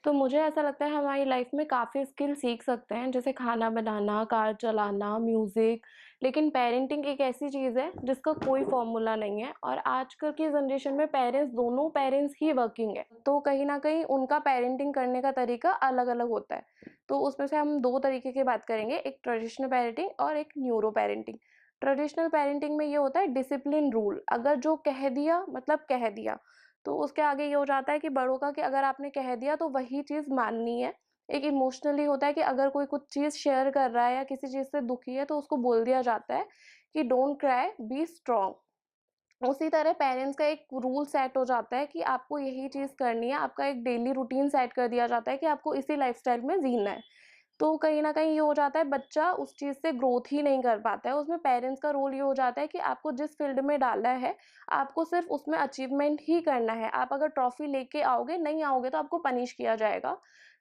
तो मुझे ऐसा लगता है हमारी लाइफ में काफ़ी स्किल सीख सकते हैं, जैसे खाना बनाना, कार चलाना, म्यूज़िक। लेकिन पेरेंटिंग एक ऐसी चीज़ है जिसका कोई फ़ॉर्मूला नहीं है और आजकल की जनरेशन में दोनों पेरेंट्स ही वर्किंग है। तो कहीं न कहीं उनका पेरेंटिंग करने का तरीका अलग-अलग होता है। तो उसमें से हम 2 तरीके की बात करेंगे, एक ट्रेडिशनल पेरेंटिंग और एक न्यूरो पेरेंटिंग। ट्रेडिशनल पेरेंटिंग में ये होता है डिसिप्लिन रूल, अगर जो कह दिया मतलब कह दिया। तो उसके आगे ये हो जाता है कि बड़ों का कि अगर आपने कह दिया तो वही चीज़ माननी है। एक इमोशनली होता है कि अगर कोई कुछ चीज़ शेयर कर रहा है या किसी चीज़ से दुखी है तो उसको बोल दिया जाता है कि डोंट क्राई, बी स्ट्रॉन्ग। उसी तरह पेरेंट्स का एक रूल सेट हो जाता है कि आपको यही चीज़ करनी है, आपका एक डेली रूटीन सेट कर दिया जाता है कि आपको इसी लाइफ़स्टाइल में जीना है। तो कहीं न कहीं ये हो जाता है बच्चा उस चीज़ से ग्रोथ ही नहीं कर पाता है। उसमें पेरेंट्स का रोल ये हो जाता है कि आपको जिस फ़ील्ड में डाला है, आपको सिर्फ़ उसमें अचीवमेंट ही करना है। आप अगर ट्रॉफ़ी लेके आओगे, नहीं आओगे तो आपको पनिश किया जाएगा।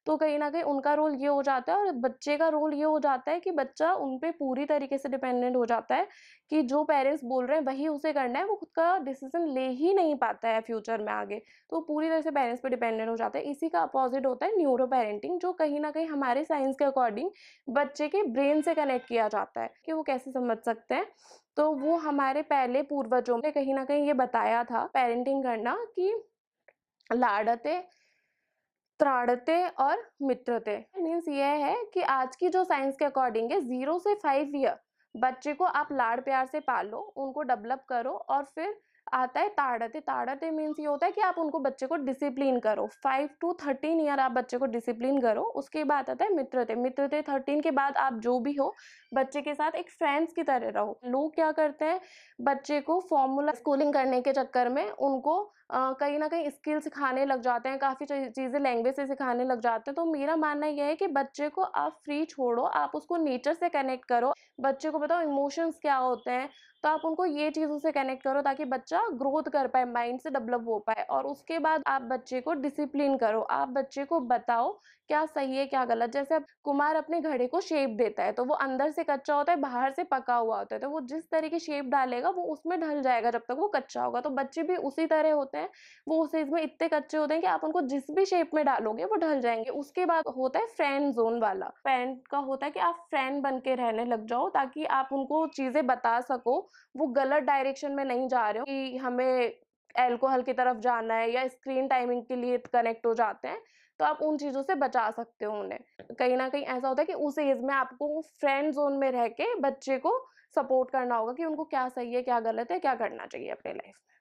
तो कहीं न कहीं उनका रोल ये हो जाता है और बच्चे का रोल ये हो जाता है कि बच्चा उन पे पूरी तरीके से डिपेंडेंट हो जाता है कि जो पेरेंट्स बोल रहे हैं वही उसे करना है, वो खुद का डिसीज़न ले ही नहीं पाता है फ्यूचर में आगे। तो पूरी तरह से पेरेंट्स पे डिपेंडेंट हो जाता है। इसी का अपोज़िट होता है न्यूरो पेरेंटिंग, जो कहीं न कहीं हमारे साइंस के अकॉर्डिंग बच्चे के ब्रेन से कनेक्ट किया जाता है कि वो कैसे समझ सकते हैं। तो वो हमारे पहले पूर्वजों ने कहीं न कहीं ये बताया था पेरेंटिंग करना कि लाड़ते, त्राड़ते और मित्रते। मीन्स ये है कि आज की जो साइंस के अकॉर्डिंग है 0 से 5 ईयर बच्चे को आप लाड़-प्यार से पालो, उनको डेवलप करो और फिर आता है ताड़ते। ताड़ते मीन्स ये होता है कि आप उनको बच्चे को डिसिप्लिन करो। 5 टू 13 ईयर आप बच्चे को डिसिप्लिन करो। उसके बाद आता है मित्रते। मित्रते 13 के बाद आप जो भी हो, बच्चे के साथ एक फ्रेंड्स की तरह रहो। लोग क्या करते हैं, बच्चे को फ़ॉर्मूला स्कूलिंग करने के चक्कर में उनको कहीं न कहीं स्किल सिखाने लग जाते हैं, काफ़ी चीज़ें लैंग्वेज से सिखाने लग जाते हैं। तो मेरा मानना ये है कि बच्चे को आप फ्री छोड़ो, आप उसको नेचर से कनेक्ट करो। बच्चे को बताओ इमोशंस क्या होते हैं, तो आप उनको ये चीज़ों से कनेक्ट करो ताकि बच्चा ग्रोथ कर पाए, माइंड से डेवलप हो पाए और उसके बाद आप बच्चे को डिसिप्लिन करो। आप बच्चे को बताओ क्या सही है, क्या गलत। जैसे अब कुम्हार अपने घड़े को शेप देता है, तो वो अंदर से कच्चा होता है, बाहर से पका हुआ होता है। तो वो जिस तरह की शेप डालेगा, वो उसमें ढल जाएगा जब तक वो कच्चा होगा। तो बच्चे भी उसी तरह होते हैं, वो उस एज में इतने कच्चे होते हैं कि आप उनको जिस भी शेप में डालोगे, वो ढल जाएँगे। उसके बाद होता है फ्रेंड ज़ोन वाला। फ्रेंड का होता है कि आप फ्रेंड बन के रहने लग जाओ ताकि आप उनको चीज़ें बता सको, वो गलत डायरेक्शन में नहीं जा रहे हो कि हमें अल्कोहल की तरफ जाना है या स्क्रीन टाइमिंग के लिए कनेक्ट हो जाते हैं, तो आप उन चीज़ों से बचा सकते हो उन्हें। कहीं न कहीं ऐसा होता है कि उस एज में आपको फ्रेंड ज़ोन में रह के बच्चे को सपोर्ट करना होगा कि उनको क्या सही है, क्या गलत है, क्या करना चाहिए अपनी लाइफ़ में।